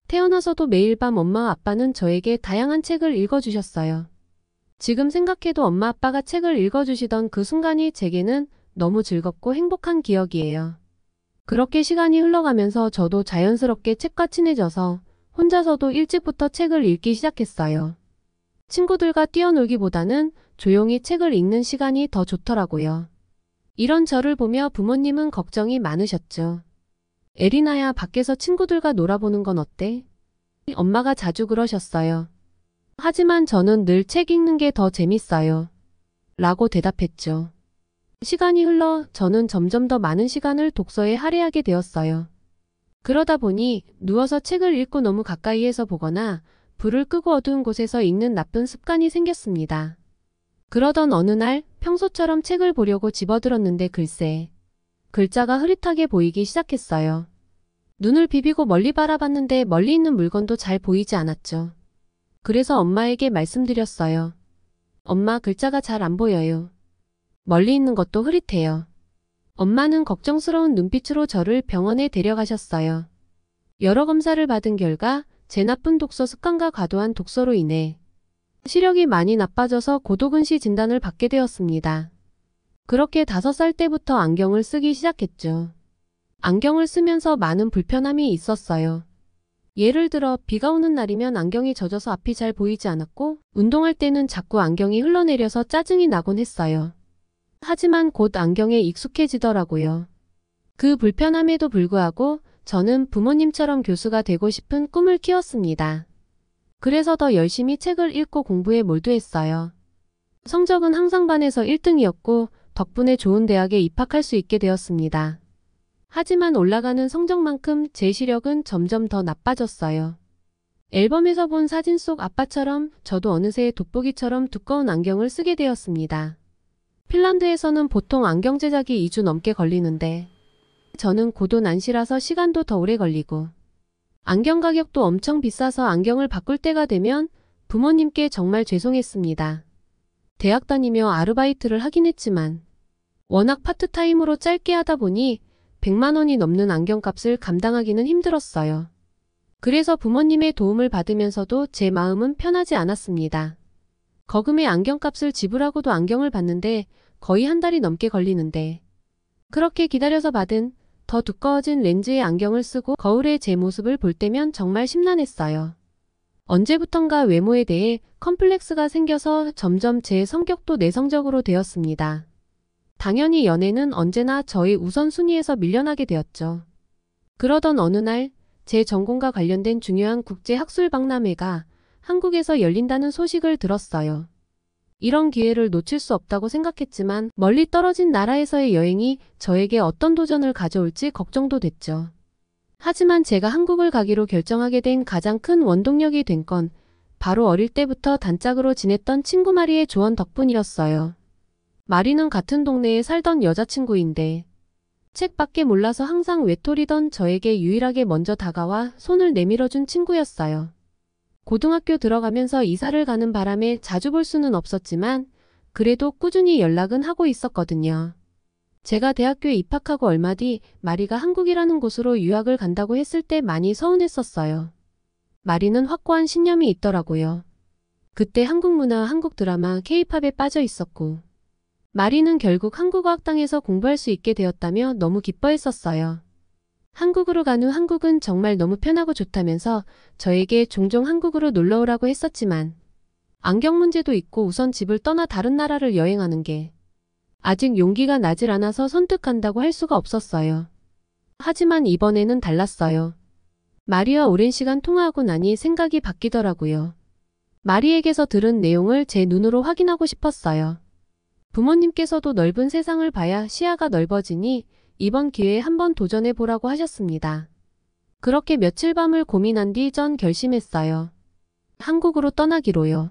태어나서도 매일 밤 엄마와 아빠는 저에게 다양한 책을 읽어주셨어요. 지금 생각해도 엄마 아빠가 책을 읽어주시던 그 순간이 제게는 너무 즐겁고 행복한 기억이에요. 그렇게 시간이 흘러가면서 저도 자연스럽게 책과 친해져서 혼자서도 일찍부터 책을 읽기 시작했어요. 친구들과 뛰어놀기보다는 조용히 책을 읽는 시간이 더 좋더라고요. 이런 저를 보며 부모님은 걱정이 많으셨죠. 에리나야, 밖에서 친구들과 놀아보는 건 어때? 엄마가 자주 그러셨어요. 하지만 저는 늘 책 읽는 게 더 재밌어요. 라고 대답했죠. 시간이 흘러 저는 점점 더 많은 시간을 독서에 할애하게 되었어요. 그러다 보니 누워서 책을 읽고 너무 가까이에서 보거나 불을 끄고 어두운 곳에서 읽는 나쁜 습관이 생겼습니다. 그러던 어느 날 평소처럼 책을 보려고 집어들었는데 글쎄, 글자가 흐릿하게 보이기 시작했어요. 눈을 비비고 멀리 바라봤는데 멀리 있는 물건도 잘 보이지 않았죠. 그래서 엄마에게 말씀드렸어요. 엄마, 글자가 잘 안 보여요. 멀리 있는 것도 흐릿해요. 엄마는 걱정스러운 눈빛으로 저를 병원에 데려가셨어요. 여러 검사를 받은 결과 제 나쁜 독서 습관과 과도한 독서로 인해 시력이 많이 나빠져서 고도근시 진단을 받게 되었습니다. 그렇게 5살 때부터 안경을 쓰기 시작했죠. 안경을 쓰면서 많은 불편함이 있었어요. 예를 들어 비가 오는 날이면 안경이 젖어서 앞이 잘 보이지 않았고 운동할 때는 자꾸 안경이 흘러내려서 짜증이 나곤 했어요. 하지만 곧 안경에 익숙해지더라고요. 그 불편함에도 불구하고 저는 부모님처럼 교수가 되고 싶은 꿈을 키웠습니다. 그래서 더 열심히 책을 읽고 공부에 몰두했어요. 성적은 항상 반에서 1등이었고 덕분에 좋은 대학에 입학할 수 있게 되었습니다. 하지만 올라가는 성적만큼 제 시력은 점점 더 나빠졌어요. 앨범에서 본 사진 속 아빠처럼 저도 어느새 돋보기처럼 두꺼운 안경을 쓰게 되었습니다. 핀란드에서는 보통 안경 제작이 2주 넘게 걸리는데 저는 고도 난시라서 시간도 더 오래 걸리고 안경 가격도 엄청 비싸서 안경을 바꿀 때가 되면 부모님께 정말 죄송했습니다. 대학 다니며 아르바이트를 하긴 했지만 워낙 파트타임으로 짧게 하다 보니 100만 원이 넘는 안경값을 감당하기는 힘들었어요. 그래서 부모님의 도움을 받으면서도 제 마음은 편하지 않았습니다. 거금의 안경값을 지불하고도 안경을 받는데 거의 한 달이 넘게 걸리는데 그렇게 기다려서 받은 더 두꺼워진 렌즈의 안경을 쓰고 거울에 제 모습을 볼 때면 정말 심란했어요. 언제부턴가 외모에 대해 컴플렉스가 생겨서 점점 제 성격도 내성적으로 되었습니다. 당연히 연애는 언제나 저희 우선순위에서 밀려나게 되었죠. 그러던 어느 날 제 전공과 관련된 중요한 국제 학술 박람회가 한국에서 열린다는 소식을 들었어요. 이런 기회를 놓칠 수 없다고 생각했지만 멀리 떨어진 나라에서의 여행이 저에게 어떤 도전을 가져올지 걱정도 됐죠. 하지만 제가 한국을 가기로 결정하게 된 가장 큰 원동력이 된 건 바로 어릴 때부터 단짝으로 지냈던 친구 마리의 조언 덕분이었어요. 마리는 같은 동네에 살던 여자친구인데 책밖에 몰라서 항상 외톨이던 저에게 유일하게 먼저 다가와 손을 내밀어준 친구였어요. 고등학교 들어가면서 이사를 가는 바람에 자주 볼 수는 없었지만 그래도 꾸준히 연락은 하고 있었거든요. 제가 대학교에 입학하고 얼마 뒤 마리가 한국이라는 곳으로 유학을 간다고 했을 때 많이 서운했었어요. 마리는 확고한 신념이 있더라고요. 그때 한국 문화, 한국 드라마, K-팝에 빠져 있었고 마리는 결국 한국어 학당에서 공부할 수 있게 되었다며 너무 기뻐했었어요. 한국으로 간 후 한국은 정말 너무 편하고 좋다면서 저에게 종종 한국으로 놀러 오라고 했었지만 안경 문제도 있고 우선 집을 떠나 다른 나라를 여행하는 게 아직 용기가 나질 않아서 선뜻 간다고 할 수가 없었어요. 하지만 이번에는 달랐어요. 마리와 오랜 시간 통화하고 나니 생각이 바뀌더라고요. 마리에게서 들은 내용을 제 눈으로 확인하고 싶었어요. 부모님께서도 넓은 세상을 봐야 시야가 넓어지니 이번 기회에 한번 도전해 보라고 하셨습니다. 그렇게 며칠 밤을 고민한 뒤 전 결심했어요. 한국으로 떠나기로요.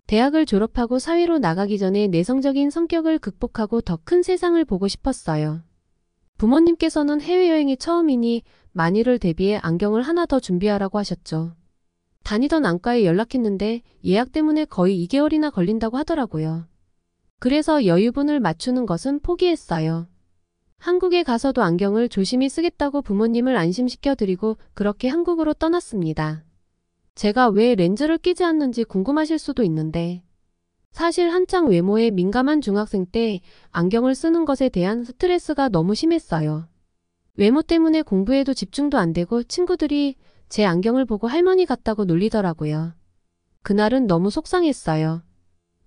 대학을 졸업하고 사회로 나가기 전에 내성적인 성격을 극복하고 더 큰 세상을 보고 싶었어요. 부모님께서는 해외여행이 처음이니 만일을 대비해 안경을 하나 더 준비하라고 하셨죠. 다니던 안과에 연락했는데 예약 때문에 거의 2개월이나 걸린다고 하더라고요. 그래서 여유분을 맞추는 것은 포기했어요. 한국에 가서도 안경을 조심히 쓰겠다고 부모님을 안심시켜드리고 그렇게 한국으로 떠났습니다. 제가 왜 렌즈를 끼지 않는지 궁금하실 수도 있는데 사실 한창 외모에 민감한 중학생 때 안경을 쓰는 것에 대한 스트레스가 너무 심했어요. 외모 때문에 공부에도 집중도 안 되고 친구들이 제 안경을 보고 할머니 같다고 놀리더라고요. 그날은 너무 속상했어요.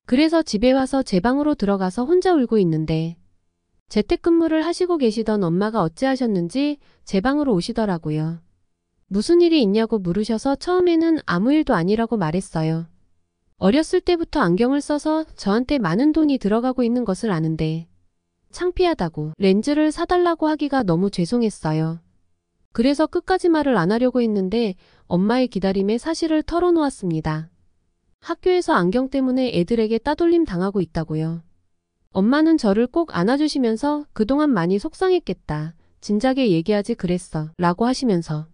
그래서 집에 와서 제 방으로 들어가서 혼자 울고 있는데 재택근무를 하시고 계시던 엄마가 어찌하셨는지 제 방으로 오시더라고요. 무슨 일이 있냐고 물으셔서 처음에는 아무 일도 아니라고 말했어요. 어렸을 때부터 안경을 써서 저한테 많은 돈이 들어가고 있는 것을 아는데 창피하다고 렌즈를 사달라고 하기가 너무 죄송했어요. 그래서 끝까지 말을 안 하려고 했는데 엄마의 기다림에 사실을 털어놓았습니다. 학교에서 안경 때문에 애들에게 따돌림 당하고 있다고요. 엄마는 저를 꼭 안아주시면서 그동안 많이 속상했겠다. 진작에 얘기하지 그랬어. 라고 하시면서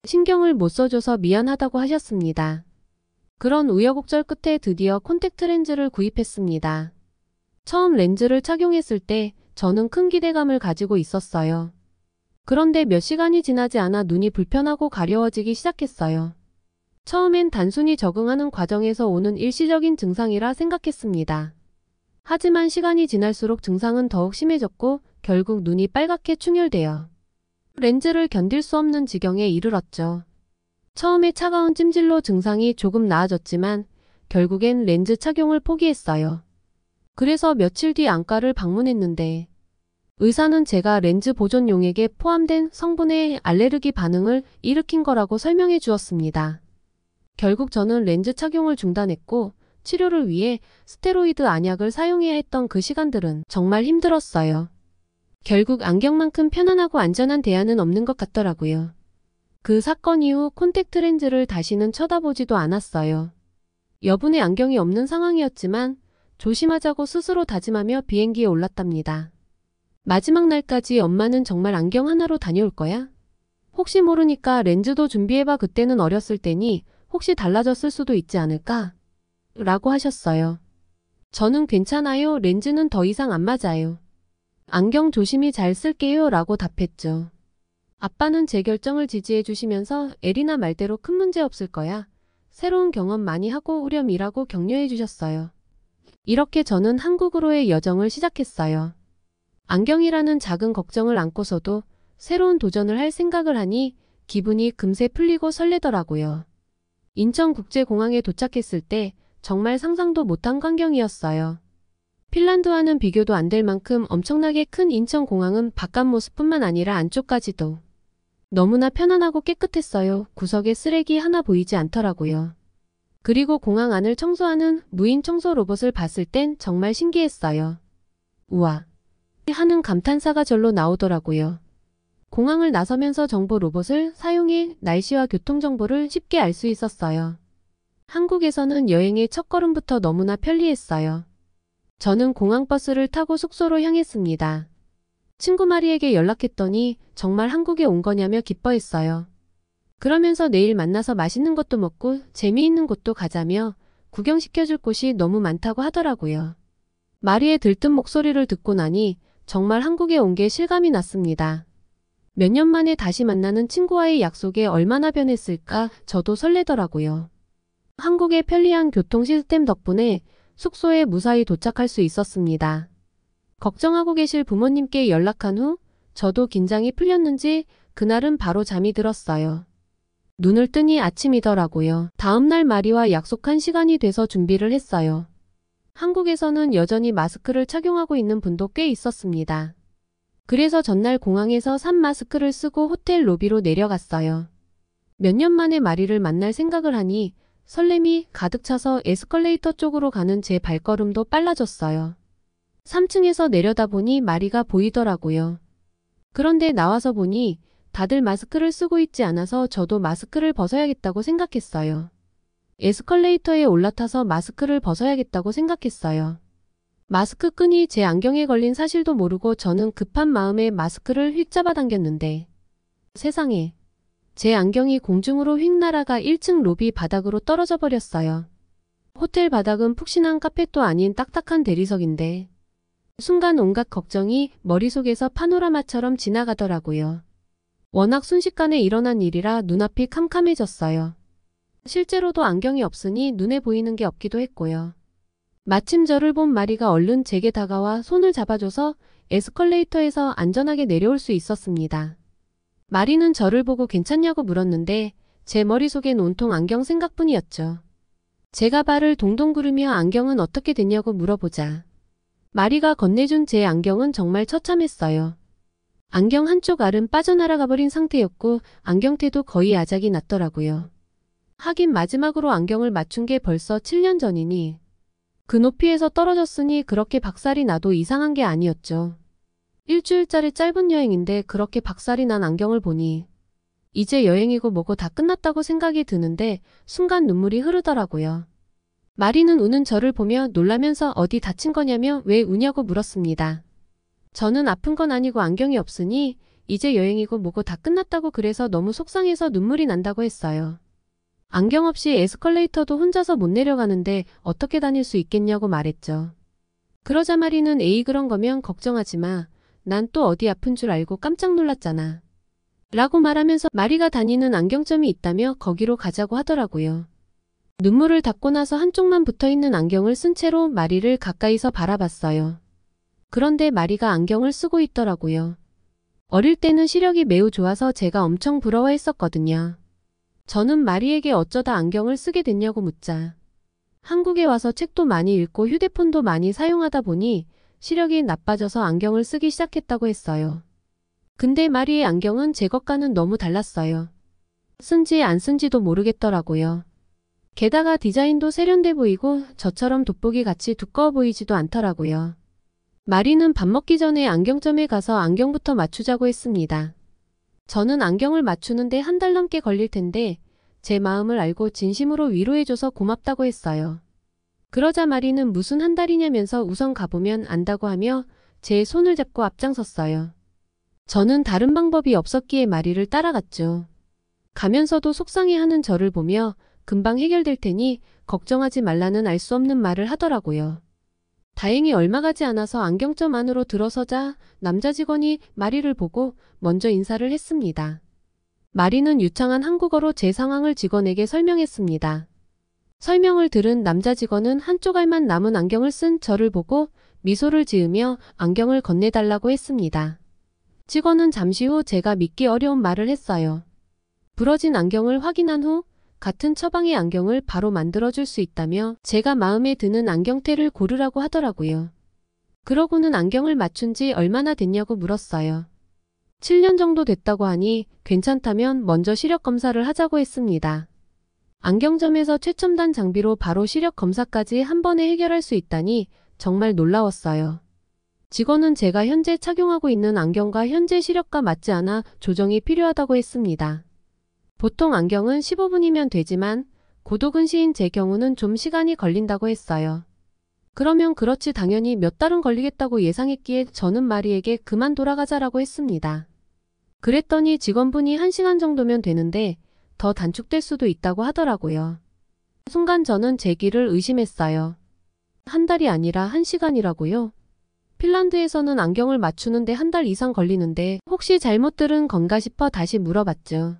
신경을 못 써줘서 미안하다고 하셨습니다. 그런 우여곡절 끝에 드디어 콘택트 렌즈를 구입했습니다. 처음 렌즈를 착용했을 때 저는 큰 기대감을 가지고 있었어요. 그런데 몇 시간이 지나지 않아 눈이 불편하고 가려워지기 시작했어요. 처음엔 단순히 적응하는 과정에서 오는 일시적인 증상이라 생각했습니다. 하지만 시간이 지날수록 증상은 더욱 심해졌고 결국 눈이 빨갛게 충혈되어 렌즈를 견딜 수 없는 지경에 이르렀죠. 처음에 차가운 찜질로 증상이 조금 나아졌지만 결국엔 렌즈 착용을 포기했어요. 그래서 며칠 뒤 안과를 방문했는데 의사는 제가 렌즈 보존용액에 포함된 성분의 알레르기 반응을 일으킨 거라고 설명해 주었습니다. 결국 저는 렌즈 착용을 중단했고 치료를 위해 스테로이드 안약을 사용해야 했던 그 시간들은 정말 힘들었어요. 결국 안경만큼 편안하고 안전한 대안은 없는 것 같더라고요. 그 사건 이후 콘택트 렌즈를 다시는 쳐다보지도 않았어요. 여분의 안경이 없는 상황이었지만 조심하자고 스스로 다짐하며 비행기에 올랐답니다. 마지막 날까지 엄마는 정말 안경 하나로 다녀올 거야? 혹시 모르니까 렌즈도 준비해봐. 그때는 어렸을 때니 혹시 달라졌을 수도 있지 않을까? 라고 하셨어요. 저는 괜찮아요. 렌즈는 더 이상 안 맞아요. 안경 조심히 잘 쓸게요. 라고 답했죠. 아빠는 제 결정을 지지해 주시면서 에리나 말대로 큰 문제 없을 거야. 새로운 경험 많이 하고 오렴이라고 격려해 주셨어요. 이렇게 저는 한국으로의 여정을 시작했어요. 안경이라는 작은 걱정을 안고서도 새로운 도전을 할 생각을 하니 기분이 금세 풀리고 설레더라고요. 인천국제공항에 도착했을 때 정말 상상도 못한 광경이었어요. 핀란드와는 비교도 안 될 만큼 엄청나게 큰 인천공항은 바깥 모습뿐만 아니라 안쪽까지도 너무나 편안하고 깨끗했어요. 구석에 쓰레기 하나 보이지 않더라고요. 그리고 공항 안을 청소하는 무인 청소 로봇을 봤을 땐 정말 신기했어요. 우와! 하는 감탄사가 절로 나오더라고요. 공항을 나서면서 정보 로봇을 사용해 날씨와 교통 정보를 쉽게 알 수 있었어요. 한국에서는 여행의 첫걸음부터 너무나 편리했어요. 저는 공항버스를 타고 숙소로 향했습니다. 친구 마리에게 연락했더니 정말 한국에 온 거냐며 기뻐했어요. 그러면서 내일 만나서 맛있는 것도 먹고 재미있는 곳도 가자며 구경시켜줄 곳이 너무 많다고 하더라고요. 마리의 들뜬 목소리를 듣고 나니 정말 한국에 온 게 실감이 났습니다. 몇 년 만에 다시 만나는 친구와의 약속에 얼마나 변했을까 저도 설레더라고요. 한국의 편리한 교통 시스템 덕분에 숙소에 무사히 도착할 수 있었습니다. 걱정하고 계실 부모님께 연락한 후 저도 긴장이 풀렸는지 그날은 바로 잠이 들었어요. 눈을 뜨니 아침이더라고요. 다음날 마리와 약속한 시간이 돼서 준비를 했어요. 한국에서는 여전히 마스크를 착용하고 있는 분도 꽤 있었습니다. 그래서 전날 공항에서 산 마스크를 쓰고 호텔 로비로 내려갔어요. 몇 년 만에 마리를 만날 생각을 하니 설렘이 가득 차서 에스컬레이터 쪽으로 가는 제 발걸음도 빨라졌어요. 3층에서 내려다보니 마리가 보이더라고요. 그런데 나와서 보니 다들 마스크를 쓰고 있지 않아서 저도 마스크를 벗어야겠다고 생각했어요. 에스컬레이터에 올라타서 마스크를 벗어야겠다고 생각했어요. 마스크 끈이 제 안경에 걸린 사실도 모르고 저는 급한 마음에 마스크를 휙 잡아당겼는데 세상에 제 안경이 공중으로 휙 날아가 1층 로비 바닥으로 떨어져 버렸어요. 호텔 바닥은 푹신한 카펫도 아닌 딱딱한 대리석인데 순간 온갖 걱정이 머릿속에서 파노라마처럼 지나가더라고요. 워낙 순식간에 일어난 일이라 눈앞이 캄캄해졌어요. 실제로도 안경이 없으니 눈에 보이는 게 없기도 했고요. 마침 저를 본 마리가 얼른 제게 다가와 손을 잡아줘서 에스컬레이터에서 안전하게 내려올 수 있었습니다. 마리는 저를 보고 괜찮냐고 물었는데 제 머릿속엔 온통 안경 생각뿐이었죠. 제가 발을 동동 구르며 안경은 어떻게 됐냐고 물어보자 마리가 건네준 제 안경은 정말 처참했어요. 안경 한쪽 알은 빠져나가 버린 상태였고 안경테도 거의 아작이 났더라고요. 하긴 마지막으로 안경을 맞춘 게 벌써 7년 전이니 그 높이에서 떨어졌으니 그렇게 박살이 나도 이상한 게 아니었죠. 일주일짜리 짧은 여행인데 그렇게 박살이 난 안경을 보니 이제 여행이고 뭐고 다 끝났다고 생각이 드는데 순간 눈물이 흐르더라고요. 마리는 우는 저를 보며 놀라면서 어디 다친 거냐며 왜 우냐고 물었습니다. 저는 아픈 건 아니고 안경이 없으니 이제 여행이고 뭐고 다 끝났다고 그래서 너무 속상해서 눈물이 난다고 했어요. 안경 없이 에스컬레이터도 혼자서 못 내려가는데 어떻게 다닐 수 있겠냐고 말했죠. 그러자 마리는 에이 그런 거면 걱정하지 마. 난 또 어디 아픈 줄 알고 깜짝 놀랐잖아. 라고 말하면서 마리가 다니는 안경점이 있다며 거기로 가자고 하더라고요. 눈물을 닦고 나서 한쪽만 붙어있는 안경을 쓴 채로 마리를 가까이서 바라봤어요. 그런데 마리가 안경을 쓰고 있더라고요. 어릴 때는 시력이 매우 좋아서 제가 엄청 부러워했었거든요. 저는 마리에게 어쩌다 안경을 쓰게 됐냐고 묻자 한국에 와서 책도 많이 읽고 휴대폰도 많이 사용하다 보니 시력이 나빠져서 안경을 쓰기 시작했다고 했어요. 근데 마리의 안경은 제 것과는 너무 달랐어요. 쓴지 안 쓴지도 모르겠더라고요. 게다가 디자인도 세련돼 보이고 저처럼 돋보기 같이 두꺼워 보이지도 않더라고요. 마리는 밥 먹기 전에 안경점에 가서 안경부터 맞추자고 했습니다. 저는 안경을 맞추는데 한 달 넘게 걸릴 텐데 제 마음을 알고 진심으로 위로해줘서 고맙다고 했어요. 그러자 마리는 무슨 한 달이냐면서 우선 가보면 안다고 하며 제 손을 잡고 앞장섰어요. 저는 다른 방법이 없었기에 마리를 따라갔죠. 가면서도 속상해하는 저를 보며 금방 해결될 테니 걱정하지 말라는 알 수 없는 말을 하더라고요. 다행히 얼마 가지 않아서 안경점 안으로 들어서자 남자 직원이 마리를 보고 먼저 인사를 했습니다. 마리는 유창한 한국어로 제 상황을 직원에게 설명했습니다. 설명을 들은 남자 직원은 한쪽 알만 남은 안경을 쓴 저를 보고 미소를 지으며 안경을 건네달라고 했습니다. 직원은 잠시 후 제가 믿기 어려운 말을 했어요. 부러진 안경을 확인한 후 같은 처방의 안경을 바로 만들어줄 수 있다며 제가 마음에 드는 안경테를 고르라고 하더라고요. 그러고는 안경을 맞춘 지 얼마나 됐냐고 물었어요. 7년 정도 됐다고 하니 괜찮다면 먼저 시력 검사를 하자고 했습니다. 안경점에서 최첨단 장비로 바로 시력 검사까지 한 번에 해결할 수 있다니 정말 놀라웠어요. 직원은 제가 현재 착용하고 있는 안경과 현재 시력과 맞지 않아 조정이 필요하다고 했습니다. 보통 안경은 15분이면 되지만 고도근시인 제 경우는 좀 시간이 걸린다고 했어요. 그러면 그렇지 당연히 몇 달은 걸리겠다고 예상했기에 저는 마리에게 그만 돌아가자라고 했습니다. 그랬더니 직원분이 1시간 정도면 되는데 더 단축될 수도 있다고 하더라고요. 순간 저는 제 귀를 의심했어요. 한 달이 아니라 1시간이라고요? 핀란드에서는 안경을 맞추는데 한 달 이상 걸리는데 혹시 잘못 들은 건가 싶어 다시 물어봤죠.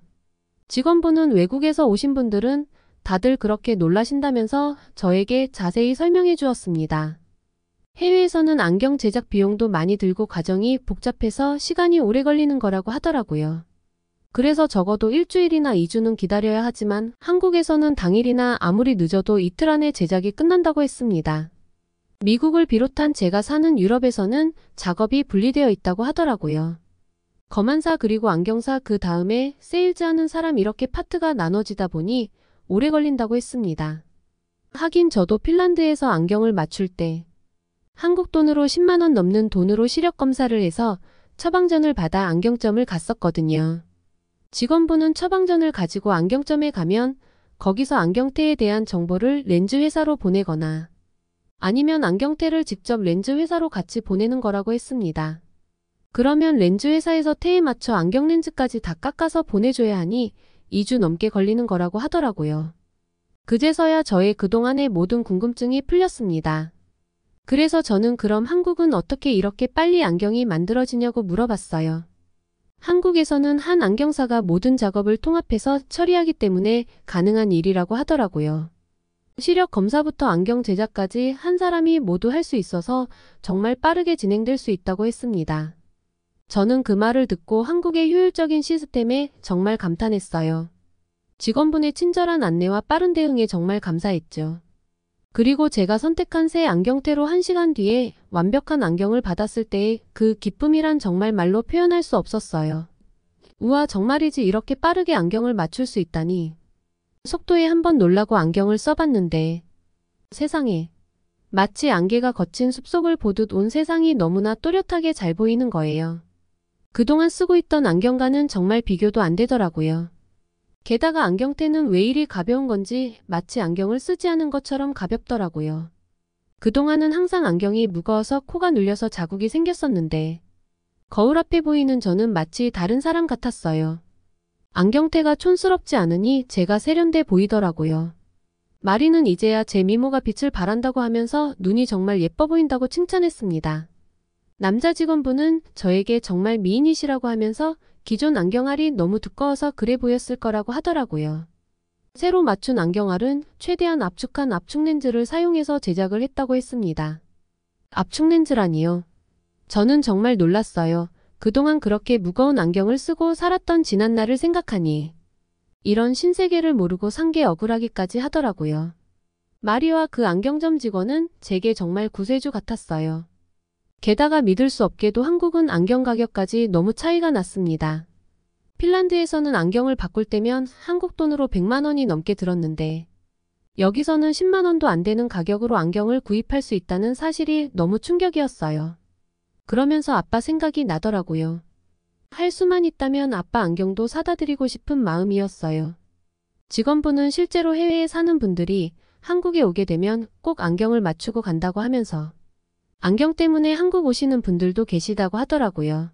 직원분은 외국에서 오신 분들은 다들 그렇게 놀라신다면서 저에게 자세히 설명해 주었습니다. 해외에서는 안경 제작 비용도 많이 들고 과정이 복잡해서 시간이 오래 걸리는 거라고 하더라고요. 그래서 적어도 일주일이나 2주는 기다려야 하지만 한국에서는 당일이나 아무리 늦어도 이틀 안에 제작이 끝난다고 했습니다. 미국을 비롯한 제가 사는 유럽에서는 작업이 분리되어 있다고 하더라고요. 검안사 그리고 안경사 그 다음에 세일즈 하는 사람 이렇게 파트가 나눠지다 보니 오래 걸린다고 했습니다. 하긴 저도 핀란드에서 안경을 맞출 때 한국 돈으로 10만 원 넘는 돈으로 시력 검사를 해서 처방전을 받아 안경점을 갔었거든요. 직원분은 처방전을 가지고 안경점에 가면 거기서 안경테에 대한 정보를 렌즈 회사로 보내거나 아니면 안경테를 직접 렌즈 회사로 같이 보내는 거라고 했습니다. 그러면 렌즈 회사에서 테에 맞춰 안경 렌즈까지 다 깎아서 보내줘야 하니 2주 넘게 걸리는 거라고 하더라고요. 그제서야 저의 그동안의 모든 궁금증이 풀렸습니다. 그래서 저는 그럼 한국은 어떻게 이렇게 빨리 안경이 만들어지냐고 물어봤어요. 한국에서는 한 안경사가 모든 작업을 통합해서 처리하기 때문에 가능한 일이라고 하더라고요. 시력 검사부터 안경 제작까지 한 사람이 모두 할 수 있어서 정말 빠르게 진행될 수 있다고 했습니다. 저는 그 말을 듣고 한국의 효율적인 시스템에 정말 감탄했어요. 직원분의 친절한 안내와 빠른 대응에 정말 감사했죠. 그리고 제가 선택한 새 안경테로 1시간 뒤에 완벽한 안경을 받았을 때의 그 기쁨이란 정말 말로 표현할 수 없었어요. 우와, 정말이지 이렇게 빠르게 안경을 맞출 수 있다니. 속도에 한번 놀라고 안경을 써봤는데 세상에, 마치 안개가 거친 숲속을 보듯 온 세상이 너무나 또렷하게 잘 보이는 거예요. 그동안 쓰고 있던 안경과는 정말 비교도 안 되더라고요. 게다가 안경테는 왜 이리 가벼운 건지 마치 안경을 쓰지 않은 것처럼 가볍더라고요. 그동안은 항상 안경이 무거워서 코가 눌려서 자국이 생겼었는데 거울 앞에 보이는 저는 마치 다른 사람 같았어요. 안경테가 촌스럽지 않으니 제가 세련돼 보이더라고요. 마리는 이제야 제 미모가 빛을 발한다고 하면서 눈이 정말 예뻐 보인다고 칭찬했습니다. 남자 직원분은 저에게 정말 미인이시라고 하면서 기존 안경알이 너무 두꺼워서 그래 보였을 거라고 하더라고요. 새로 맞춘 안경알은 최대한 압축한 압축렌즈를 사용해서 제작을 했다고 했습니다. 압축렌즈라니요. 저는 정말 놀랐어요. 그동안 그렇게 무거운 안경을 쓰고 살았던 지난 날을 생각하니 이런 신세계를 모르고 산 게 억울하기까지 하더라고요. 마리와 그 안경점 직원은 제게 정말 구세주 같았어요. 게다가 믿을 수 없게도 한국은 안경 가격까지 너무 차이가 났습니다. 핀란드에서는 안경을 바꿀 때면 한국 돈으로 100만 원이 넘게 들었는데 여기서는 10만 원도 안 되는 가격으로 안경을 구입할 수 있다는 사실이 너무 충격이었어요. 그러면서 아빠 생각이 나더라고요. 할 수만 있다면 아빠 안경도 사다 드리고 싶은 마음이었어요. 직원분은 실제로 해외에 사는 분들이 한국에 오게 되면 꼭 안경을 맞추고 간다고 하면서 안경 때문에 한국 오시는 분들도 계시다고 하더라고요.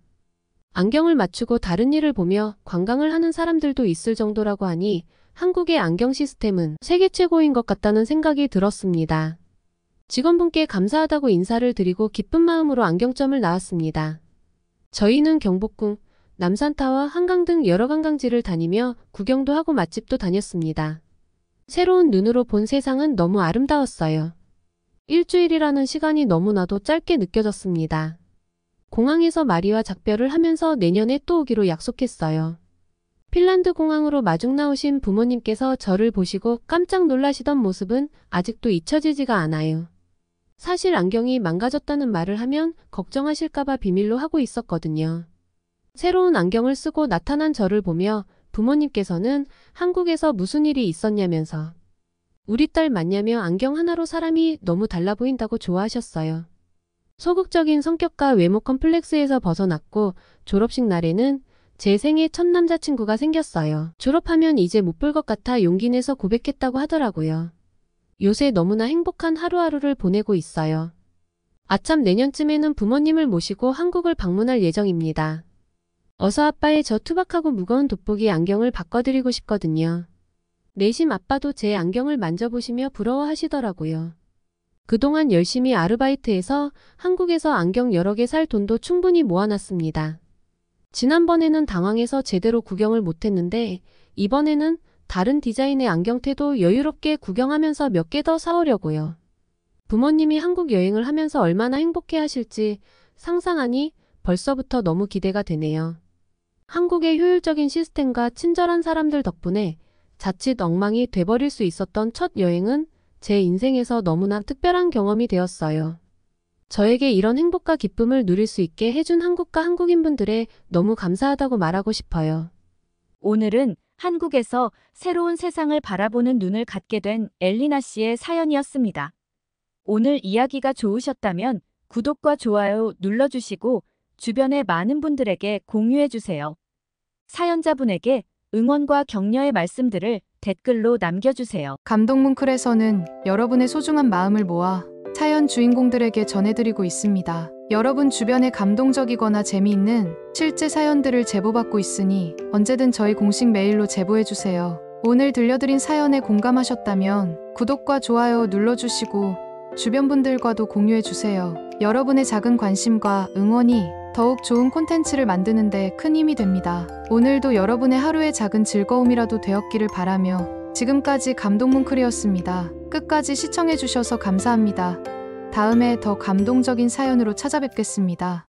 안경을 맞추고 다른 일을 보며 관광을 하는 사람들도 있을 정도라고 하니 한국의 안경 시스템은 세계 최고인 것 같다는 생각이 들었습니다. 직원분께 감사하다고 인사를 드리고 기쁜 마음으로 안경점을 나왔습니다. 저희는 경복궁, 남산타워, 한강 등 여러 관광지를 다니며 구경도 하고 맛집도 다녔습니다. 새로운 눈으로 본 세상은 너무 아름다웠어요. 일주일이라는 시간이 너무나도 짧게 느껴졌습니다. 공항에서 마리와 작별을 하면서 내년에 또 오기로 약속했어요. 핀란드 공항으로 마중 나오신 부모님께서 저를 보시고 깜짝 놀라시던 모습은 아직도 잊혀지지가 않아요. 사실 안경이 망가졌다는 말을 하면 걱정하실까봐 비밀로 하고 있었거든요. 새로운 안경을 쓰고 나타난 저를 보며 부모님께서는 한국에서 무슨 일이 있었냐면서 우리 딸 맞냐며 안경 하나로 사람이 너무 달라 보인다고 좋아하셨어요. 소극적인 성격과 외모 컴플렉스에서 벗어났고 졸업식 날에는 제 생애 첫 남자친구가 생겼어요. 졸업하면 이제 못 볼 것 같아 용기 내서 고백했다고 하더라고요. 요새 너무나 행복한 하루하루를 보내고 있어요. 아참 내년쯤에는 부모님을 모시고 한국을 방문할 예정입니다. 어서 아빠의 저 투박하고 무거운 돋보기 안경을 바꿔드리고 싶거든요. 내심 아빠도 제 안경을 만져보시며 부러워하시더라고요. 그동안 열심히 아르바이트해서 한국에서 안경 여러 개 살 돈도 충분히 모아놨습니다. 지난번에는 당황해서 제대로 구경을 못했는데 이번에는 다른 디자인의 안경테도 여유롭게 구경하면서 몇 개 더 사오려고요. 부모님이 한국 여행을 하면서 얼마나 행복해 하실지 상상하니 벌써부터 너무 기대가 되네요. 한국의 효율적인 시스템과 친절한 사람들 덕분에 자칫 엉망이 돼버릴 수 있었던 첫 여행은 제 인생에서 너무나 특별한 경험이 되었어요. 저에게 이런 행복과 기쁨을 누릴 수 있게 해준 한국과 한국인분들에 너무 감사하다고 말하고 싶어요. 오늘은 한국에서 새로운 세상을 바라보는 눈을 갖게 된 엘리나 씨의 사연이었습니다. 오늘 이야기가 좋으셨다면 구독과 좋아요 눌러주시고 주변의 많은 분들에게 공유해주세요. 사연자분에게 응원과 격려의 말씀들을 댓글로 남겨주세요. 감동뭉클에서는 여러분의 소중한 마음을 모아 사연 주인공들에게 전해드리고 있습니다. 여러분 주변에 감동적이거나 재미있는 실제 사연들을 제보받고 있으니 언제든 저희 공식 메일로 제보해주세요. 오늘 들려드린 사연에 공감하셨다면 구독과 좋아요 눌러주시고 주변 분들과도 공유해주세요. 여러분의 작은 관심과 응원이 더욱 좋은 콘텐츠를 만드는 데 큰 힘이 됩니다. 오늘도 여러분의 하루의 작은 즐거움이라도 되었기를 바라며 지금까지 감동뭉클이었습니다. 끝까지 시청해주셔서 감사합니다. 다음에 더 감동적인 사연으로 찾아뵙겠습니다.